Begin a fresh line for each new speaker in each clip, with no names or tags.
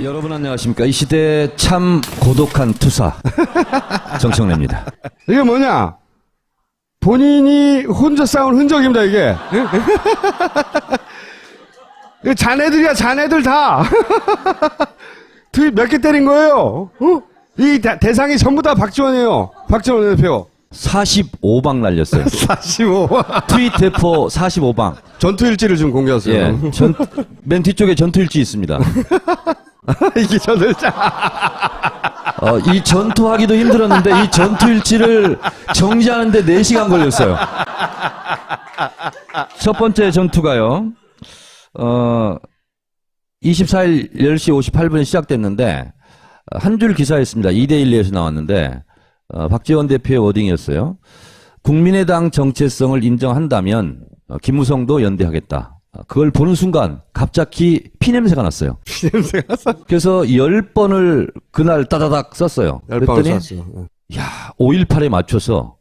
여러분 안녕하십니까. 이 시대의 참 고독한 투사 정청래입니다.
이게 뭐냐? 본인이 혼자 싸운 흔적입니다, 이게. 이거 자네들이야, 자네들 다. 트윗 몇 개 때린 거예요. 이 대상이 전부 다 박지원이에요. 박지원 대표.
45방 날렸어요.
45.
트윗 대포 45방.
전투일지를 좀 공개하세요.
예, 맨 뒤쪽에 전투일지 있습니다.
이게 전투일지.
이 전투하기도 힘들었는데 이 전투일지를 정지하는데 4시간 걸렸어요. 첫 번째 전투가요. 24일 10시 58분에 시작됐는데 한 줄 기사였습니다. 2대1에서 나왔는데 박지원 대표의 워딩이었어요. 국민의당 정체성을 인정한다면 김무성도 연대하겠다. 그걸 보는 순간 갑자기 피냄새가 났어요.
피냄새가 났어?
그래서 10번을 그날 따다닥 썼어요.
10번을
그랬더니
썼어.
야, 5.18에 맞춰서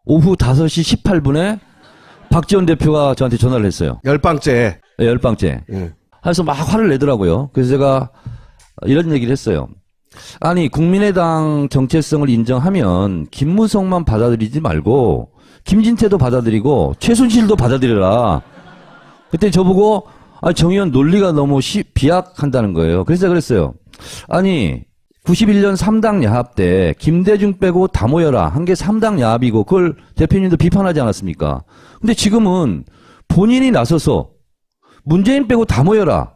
오후 5시 18분에 박지원 대표가 저한테 전화를 했어요.
10방째.
네, 10방째.
예.
그래서 막 화를 내더라고요. 그래서 제가 이런 얘기를 했어요. 아니, 국민의당 정체성을 인정하면 김무성만 받아들이지 말고 김진태도 받아들이고 최순실도 받아들여라. 그때 저보고 정 의원 논리가 너무 비약한다는 거예요. 그래서 그랬어요. 아니, 91년 3당 야합 때 김대중 빼고 다 모여라. 한 게 3당 야합이고 그걸 대표님도 비판하지 않았습니까? 근데 지금은 본인이 나서서 문재인 빼고 다 모여라.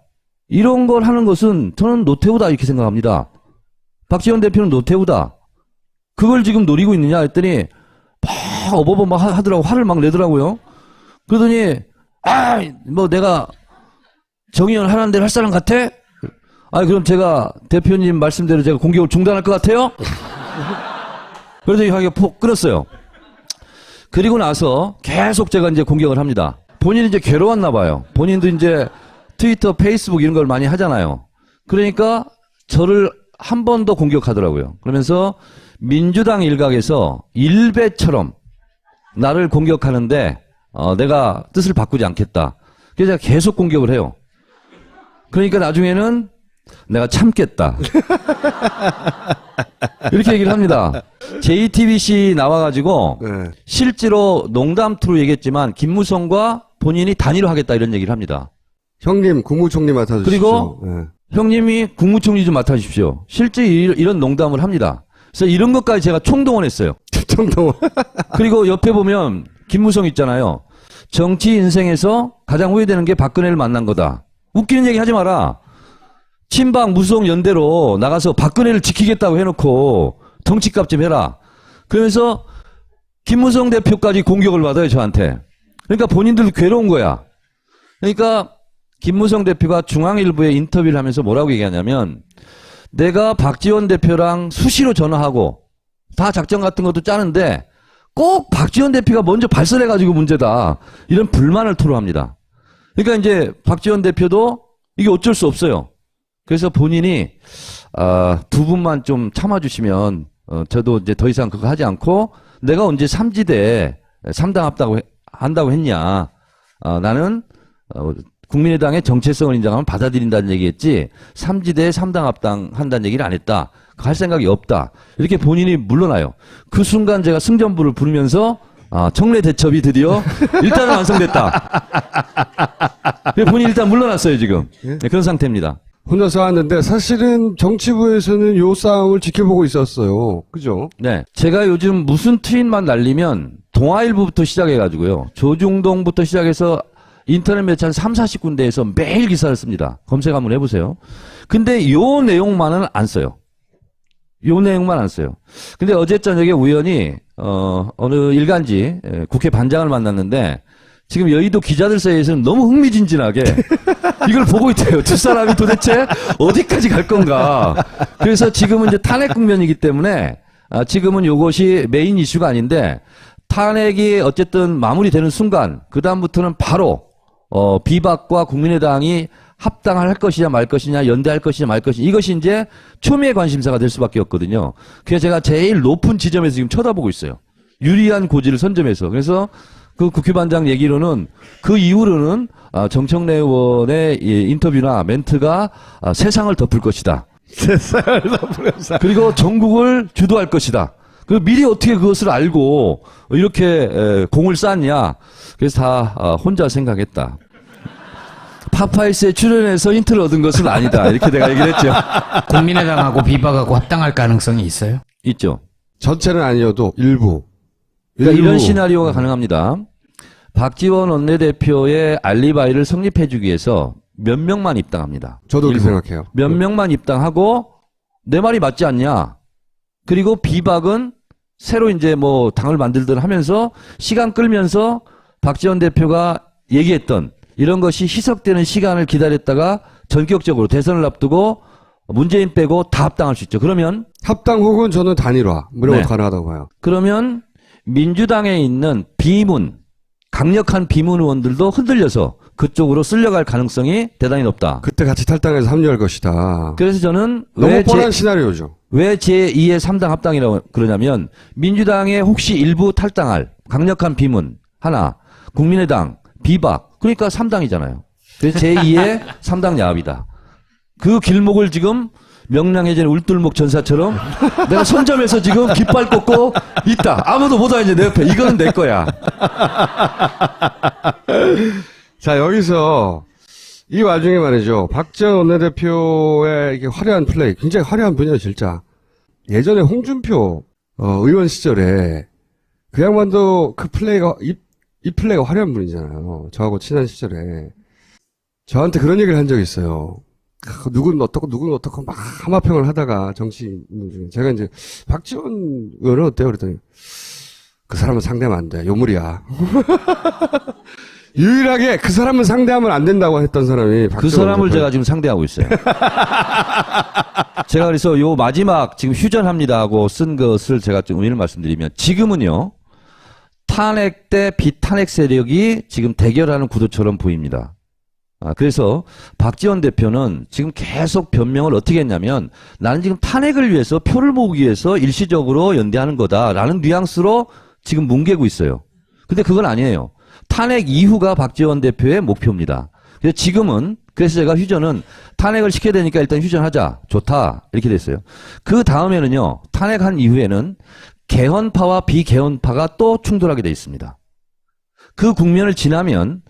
이런 걸 하는 것은 저는 노태우다 이렇게 생각합니다. 박지원 대표는 노태우다. 그걸 지금 노리고 있느냐 했더니 막 어버버 막 하더라고. 화를 막 내더라고요. 그러더니 뭐 내가 정의원 하라는 대로 할 사람 같아? 그럼 제가 대표님 말씀대로 제가 공격을 중단할 것 같아요? 그래서 하기가 폭 끊었어요. 그리고 나서 계속 제가 이제 공격을 합니다. 본인이 이제 괴로웠나 봐요. 본인도 이제 트위터, 페이스북 이런 걸 많이 하잖아요. 그러니까 저를 한 번 더 공격하더라고요. 그러면서 민주당 일각에서 일베처럼 나를 공격하는데 내가 뜻을 바꾸지 않겠다. 그래서 제가 계속 공격을 해요. 그러니까 나중에는 내가 참겠다. 이렇게 얘기를 합니다. JTBC 나와가지고
네.
실제로 농담투로 얘기했지만 김무성과 본인이 단일화 하겠다 이런 얘기를 합니다.
형님, 국무총리 맡아주십시오.
그리고
예.
형님이 국무총리 좀 맡아주십시오. 실제 이런 농담을 합니다. 그래서 이런 것까지 제가 총동원했어요.
총동원.
그리고 옆에 보면 김무성 있잖아요. 정치 인생에서 가장 후회되는 게 박근혜를 만난 거다. 웃기는 얘기 하지 마라. 친박 무성 연대로 나가서 박근혜를 지키겠다고 해놓고 정치값 좀 해라. 그러면서 김무성 대표까지 공격을 받아요, 저한테. 그러니까 본인들도 괴로운 거야. 그러니까 김무성 대표가 중앙일보에 인터뷰를 하면서 뭐라고 얘기하냐면 내가 박지원 대표랑 수시로 전화하고 다 작전 같은 것도 짜는데 꼭 박지원 대표가 먼저 발설해가지고 문제다. 이런 불만을 토로합니다. 그러니까 이제 박지원 대표도 이게 어쩔 수 없어요. 그래서 본인이 두 분만 좀 참아주시면 저도 이제 더 이상 그거 하지 않고 내가 언제 삼지대 3당 한다고 했냐. 나는 국민의당의 정체성을 인정하면 받아들인다는 얘기했지 3지대에 3당 합당 한다는 얘기를 안 했다. 할 생각이 없다. 이렇게 본인이 물러나요. 그 순간 제가 승전부를 부르면서 청래 대첩이 드디어 일단은 완성됐다. 본인이 일단 물러났어요 지금. 네, 그런 상태입니다.
혼자 싸웠는데 사실은 정치부에서는 요 싸움을 지켜보고 있었어요. 그죠?
네. 제가 요즘 무슨 트윗만 날리면 동아일보부터 시작해가지고요. 조중동부터 시작해서 인터넷 매체 한 3, 40군데에서 매일 기사를 씁니다. 검색 한번 해보세요. 근데 요 내용만은 안 써요. 요 내용만 안 써요. 근데 어제 저녁에 우연히 어느 일간지 국회 반장을 만났는데 지금 여의도 기자들 사이에서는 너무 흥미진진하게 이걸 보고 있대요. 두 사람이 도대체 어디까지 갈 건가. 그래서 지금은 이제 탄핵 국면이기 때문에 지금은 요것이 메인 이슈가 아닌데 탄핵이 어쨌든 마무리되는 순간 그다음부터는 바로 비박과 국민의당이 합당할 것이냐 말 것이냐 연대할 것이냐 말 것이냐 이것이 이제 초미의 관심사가 될 수밖에 없거든요. 그래서 제가 제일 높은 지점에서 지금 쳐다보고 있어요. 유리한 고지를 선점해서. 그래서 그 국회반장 얘기로는 그 이후로는 정청래 의원의 이 인터뷰나 멘트가 세상을 덮을 것이다.
세상을 덮으면서.
그리고 전국을 주도할 것이다. 그 미리 어떻게 그것을 알고 이렇게 공을 쌌냐. 그래서 다 혼자 생각했다. 파파이스에 출연해서 힌트를 얻은 것은 아니다. 이렇게 내가 얘기를 했죠.
국민의당하고 비박하고 합당할 가능성이 있어요?
있죠.
전체는 아니어도 일부.
그러니까 이런
일부.
시나리오가 가능합니다. 박지원 원내대표의 알리바이를 성립해주기 위해서 몇 명만 입당합니다.
저도 그렇게
일부.
생각해요.
몇 명만 입당하고 내 말이 맞지 않냐. 그리고 비박은 새로 이제 뭐 당을 만들든 하면서 시간 끌면서 박지원 대표가 얘기했던 이런 것이 희석되는 시간을 기다렸다가 전격적으로 대선을 앞두고 문재인 빼고 다 합당할 수 있죠. 그러면
합당 혹은 저는 단일화. 이런
네.
거 가능하다고 봐요.
그러면 민주당에 있는 강력한 비문 의원들도 흔들려서 그쪽으로 쓸려갈 가능성이 대단히 높다.
그때 같이 탈당해서 합류할 것이다.
그래서 저는
너무 뻔한 시나리오죠.
왜 제2의 3당 합당이라고 그러냐면 민주당에 혹시 일부 탈당할 강력한 비문 하나, 국민의당, 비박, 그러니까 3당이잖아요. 그래서 제2의 3당 야합이다. 그 길목을 지금 명량해진 울돌목 전사처럼 내가 손잡아서 지금 깃발 꽂고 있다. 아무도 못 와 이제 내 옆에. 이거는 내 거야.
자, 여기서 이 와중에 말이죠. 박지원 원내대표의 이게 화려한 플레이, 굉장히 화려한 분이에요, 진짜. 예전에 홍준표 의원 시절에 그 양반도 그 플레이가 이 플레이가 화려한 분이잖아요. 저하고 친한 시절에 저한테 그런 얘기를 한 적이 있어요. 누구는 어떻고 누구는 어떻고 막 하마평을 하다가 정치인들 중에 제가 이제 박지원 의원은 어때요? 그랬더니 그 사람은 상대하면 안 돼. 요물이야. 유일하게 그 사람은 상대하면 안 된다고 했던 사람이
그 사람을 제가 지금 상대하고 있어요. 제가 그래서 요 마지막 지금 휴전합니다 하고 쓴 것을 제가 좀 의미를 말씀드리면 지금은요. 탄핵 때 비탄핵 세력이 지금 대결하는 구도처럼 보입니다. 그래서 박지원 대표는 지금 계속 변명을 어떻게 했냐면 나는 지금 탄핵을 위해서 표를 모으기 위해서 일시적으로 연대하는 거다라는 뉘앙스로 지금 뭉개고 있어요. 근데 그건 아니에요. 탄핵 이후가 박지원 대표의 목표입니다. 그래서 지금은 그래서 제가 휴전은 탄핵을 시켜야 되니까 일단 휴전하자. 좋다. 이렇게 됐어요. 그 다음에는요. 탄핵한 이후에는 개헌파와 비개헌파가 또 충돌하게 돼 있습니다. 그 국면을 지나면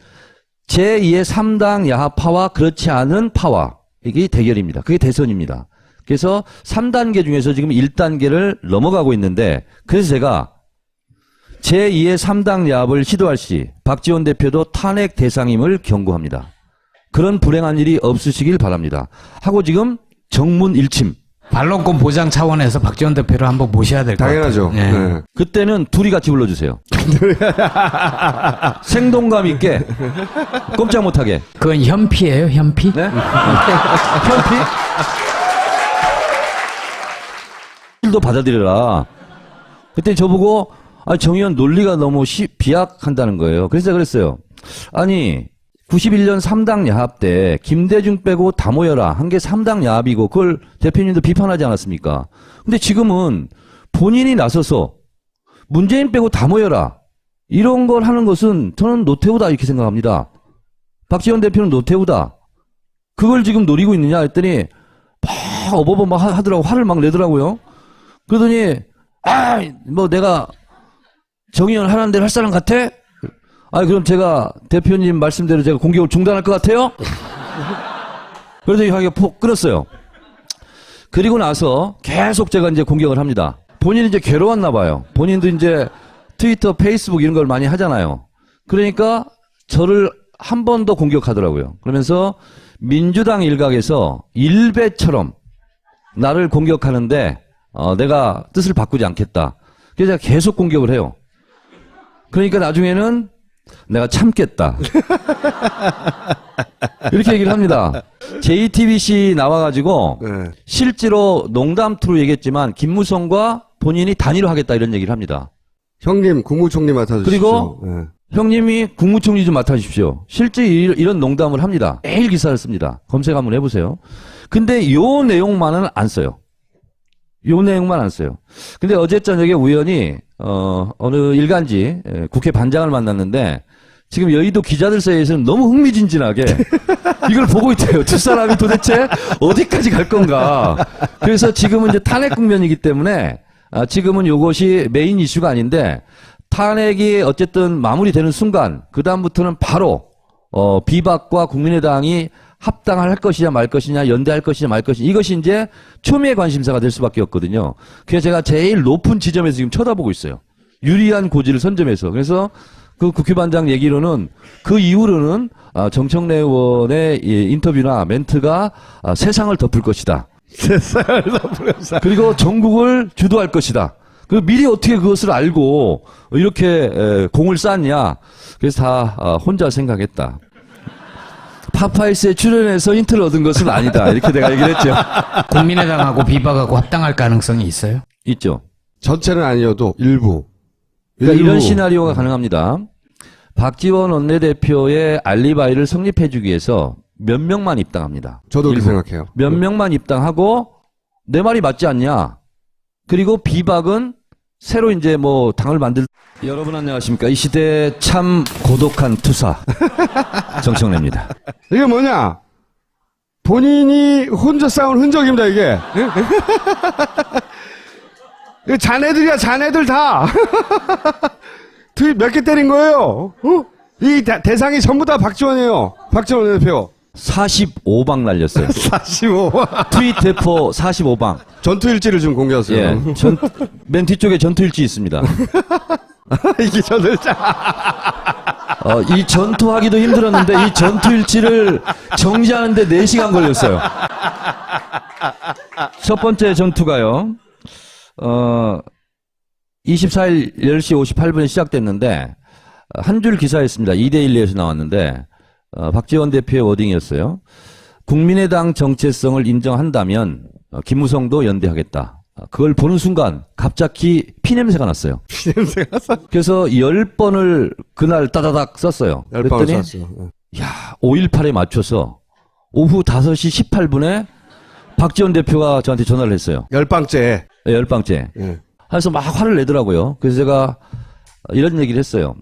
제2의 3당 야합파와 그렇지 않은 파와 이게 대결입니다. 그게 대선입니다. 그래서 3단계 중에서 지금 1단계를 넘어가고 있는데 그래서 제가 제2의 3당 야합을 시도할 시 박지원 대표도 탄핵 대상임을 경고합니다. 그런 불행한 일이 없으시길 바랍니다. 하고 지금 정문 일침.
반론권 보장 차원에서 박지원 대표를 한번 모셔야 될 것 같아요.
당연하죠.
예.
네.
그때는 둘이 같이 불러주세요. 생동감 있게 꼼짝 못하게.
그건 현피예요, 현피?
네? 현피? 일도 받아들여라. 그때 저보고 정 의원 논리가 너무 비약한다는 거예요. 그래서 제가 그랬어요. 아니 91년 3당 야합 때 김대중 빼고 다 모여라. 한 게 3당 야합이고 그걸 대표님도 비판하지 않았습니까? 근데 지금은 본인이 나서서 문재인 빼고 다 모여라. 이런 걸 하는 것은 저는 노태우다 이렇게 생각합니다. 박지원 대표는 노태우다. 그걸 지금 노리고 있느냐 했더니 막 어버버 막 하더라고. 화를 막 내더라고요. 그러더니 뭐 내가 정의원 하라는 대로 할 사람 같아? 그럼 제가 대표님 말씀대로 제가 공격을 중단할 것 같아요? 그래서 하기가 폭 끊었어요. 그리고 나서 계속 제가 이제 공격을 합니다. 본인이 이제 괴로웠나 봐요. 본인도 이제 트위터, 페이스북 이런 걸 많이 하잖아요. 그러니까 저를 한 번 더 공격하더라고요. 그러면서 민주당 일각에서 일베처럼 나를 공격하는데 내가 뜻을 바꾸지 않겠다. 그래서 제가 계속 공격을 해요. 그러니까 나중에는 내가 참겠다. 이렇게 얘기를 합니다. JTBC 나와가지고
네.
실제로 농담투로 얘기했지만 김무성과 본인이 단일화 하겠다 이런 얘기를 합니다.
형님, 국무총리 맡아주십시오.
그리고
네.
형님이 국무총리 좀 맡아주십시오. 실제 이런 농담을 합니다. 매일 기사를 씁니다. 검색 한번 해보세요. 근데 요 내용만은 안 써요. 요 내용만 안 써요. 근데 어제 저녁에 우연히 어느 일간지 국회 반장을 만났는데 지금 여의도 기자들 사이에서는 너무 흥미진진하게 이걸 보고 있대요. 두 사람이 도대체 어디까지 갈 건가. 그래서 지금은 이제 탄핵 국면이기 때문에 지금은 요것이 메인 이슈가 아닌데 탄핵이 어쨌든 마무리되는 순간 그다음부터는 바로 비박과 국민의당이 합당할 것이냐 말 것이냐 연대할 것이냐 말 것이냐 이것이 이제 초미의 관심사가 될 수밖에 없거든요. 그래서 제가 제일 높은 지점에서 지금 쳐다보고 있어요. 유리한 고지를 선점해서. 그래서 그 국회반장 얘기로는 그 이후로는 정청래 의원의 인터뷰나 멘트가 세상을 덮을 것이다.
세상을 덮을 것이다.
그리고 전국을 주도할 것이다. 그 미리 어떻게 그것을 알고 이렇게 공을 쌌냐. 그래서 다 혼자 생각했다. 파파이스에 출연해서 힌트를 얻은 것은 아니다. 이렇게 내가 얘기를 했죠.
국민의당하고 비박하고 합당할 가능성이 있어요?
있죠.
전체는 아니어도 일부.
그러니까 이런
일부.
시나리오가 가능합니다. 박지원 원내대표의 알리바이를 성립해주기 위해서 몇 명만 입당합니다.
저도 그렇게
일부.
생각해요.
몇 명만 입당하고 내 말이 맞지 않냐. 그리고 비박은 새로 이제 뭐 당을 만들. 여러분 안녕하십니까. 이 시대의 참 고독한 투사 정청래입니다.
이게 뭐냐? 본인이 혼자 싸운 흔적입니다, 이게. 이거 자네들이야, 자네들 다. 투입 몇 개 때린 거예요. 이 대상이 전부 다 박지원이에요. 박지원 대표.
45방 날렸어요.
45.
트윗 대포 45방.
전투일지를 좀 공개하세요.
예. 맨 뒤쪽에 전투일지 있습니다.
이게 전투일지.
이 전투하기도 힘들었는데 이 전투일지를 정지하는데 4시간 걸렸어요. 첫 번째 전투가요. 24일 10시 58분에 시작됐는데 한 줄 기사였습니다. 2대1에서 나왔는데 박지원 대표의 워딩이었어요. 국민의당 정체성을 인정한다면 김무성도 연대하겠다. 그걸 보는 순간 갑자기 피냄새가 났어요.
냄새가 났어.
그래서 10번을 그날 따다닥 썼어요.
10번을
그랬더니
썼어요.
야, 5.18에 맞춰서 오후 5시 18분에 박지원 대표가 저한테 전화를 했어요.
10방째.
10방째.
예.
그래서 막 화를 내더라고요. 그래서 제가 이런 얘기를 했어요.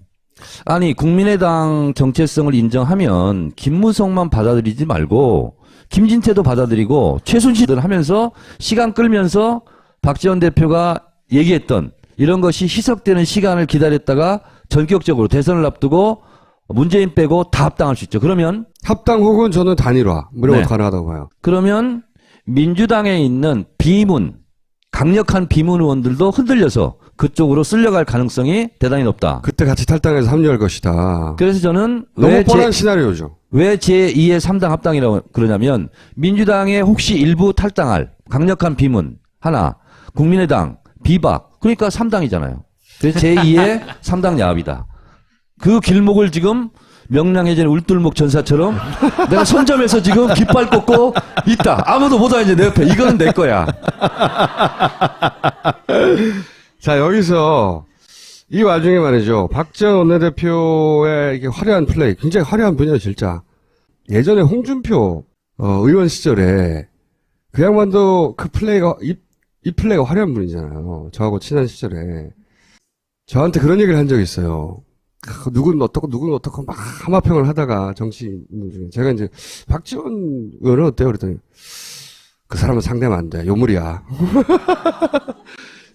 아니, 국민의당 정체성을 인정하면 김무성만 받아들이지 말고 김진태도 받아들이고 최순실을 하면서 시간 끌면서 박지원 대표가 얘기했던 이런 것이 희석되는 시간을 기다렸다가 전격적으로 대선을 앞두고 문재인 빼고 다 합당할 수 있죠. 그러면
합당 혹은 저는 단일화. 뭐 이런
네.
거 가능하다고 봐요.
그러면 민주당에 있는 비문, 강력한 비문 의원들도 흔들려서 그쪽으로 쓸려갈 가능성이 대단히 높다.
그때 같이 탈당해서 합류할 것이다.
그래서 저는
너무 뻔한 시나리오죠.
왜 제2의 3당 합당이라고 그러냐면 민주당에 혹시 일부 탈당할 강력한 비문 하나, 국민의당, 비박, 그러니까 3당이잖아요. 그래서 제2의 3당 야합이다. 그 길목을 지금 명량해진 울돌목 전사처럼 내가 선점해서 지금 깃발 꽂고 있다. 아무도 못 와 이제 내 옆에. 이거는 내 거야.
자, 여기서 이 와중에 말이죠. 박지원 원내대표의 이게 화려한 플레이, 굉장히 화려한 분이에요, 진짜. 예전에 홍준표 의원 시절에 그 양반도 그 플레이가 이 플레이가 화려한 분이잖아요. 저하고 친한 시절에 저한테 그런 얘기를 한 적이 있어요. 누군 어떻고 누군 어떻고 막 하마평을 하다가 정치인들 중에 제가 이제 박지원 의원은 어때요? 그랬더니 그 사람은 상대하면 안 돼. 요물이야.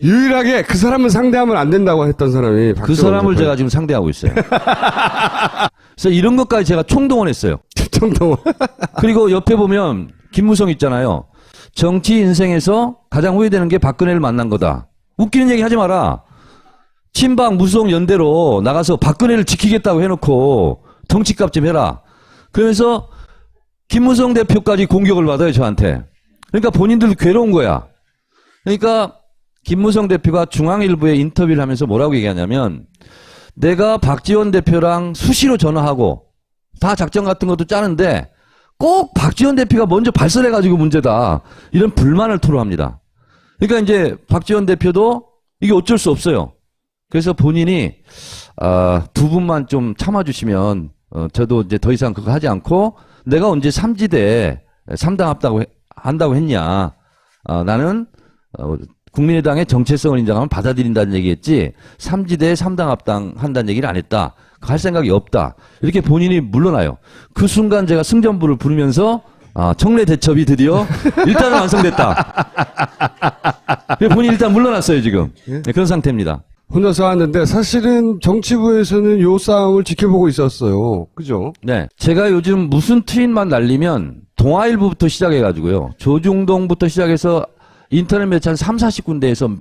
유일하게 그 사람은 상대하면 안 된다고 했던 사람이
그 사람을 제가 지금 상대하고 있어요. 그래서 이런 것까지 제가 총동원했어요.
총동원.
그리고 옆에 보면 김무성 있잖아요. 정치 인생에서 가장 후회되는 게 박근혜를 만난 거다. 웃기는 얘기 하지 마라. 친박 무성 연대로 나가서 박근혜를 지키겠다고 해놓고 덩치값 좀 해라. 그러면서 김무성 대표까지 공격을 받아요, 저한테. 그러니까 본인들도 괴로운 거야. 그러니까 김무성 대표가 중앙일보에 인터뷰를 하면서 뭐라고 얘기하냐면 내가 박지원 대표랑 수시로 전화하고 다 작전 같은 것도 짜는데 꼭 박지원 대표가 먼저 발설해가지고 문제다. 이런 불만을 토로합니다. 그러니까 이제 박지원 대표도 이게 어쩔 수 없어요. 그래서 본인이 두 분만 좀 참아주시면 저도 이제 더 이상 그거 하지 않고 내가 언제 삼지대 3당 합다고 한다고 했냐. 나는 국민의당의 정체성을 인정하면 받아들인다는 얘기했지, 삼지대에 3당 합당 한다는 얘기를 안 했다. 할 생각이 없다. 이렇게 본인이 물러나요. 그 순간 제가 승전부를 부르면서 청래 대첩이 드디어 일단은 완성됐다. 본인이 일단 물러났어요, 지금. 네, 그런 상태입니다.
혼자 싸웠는데 사실은 정치부에서는 요 싸움을 지켜보고 있었어요. 그죠?
네. 제가 요즘 무슨 트윗만 날리면 동아일보부터 시작해가지고요. 조중동부터 시작해서 인터넷 매체 한 3, 40군데에서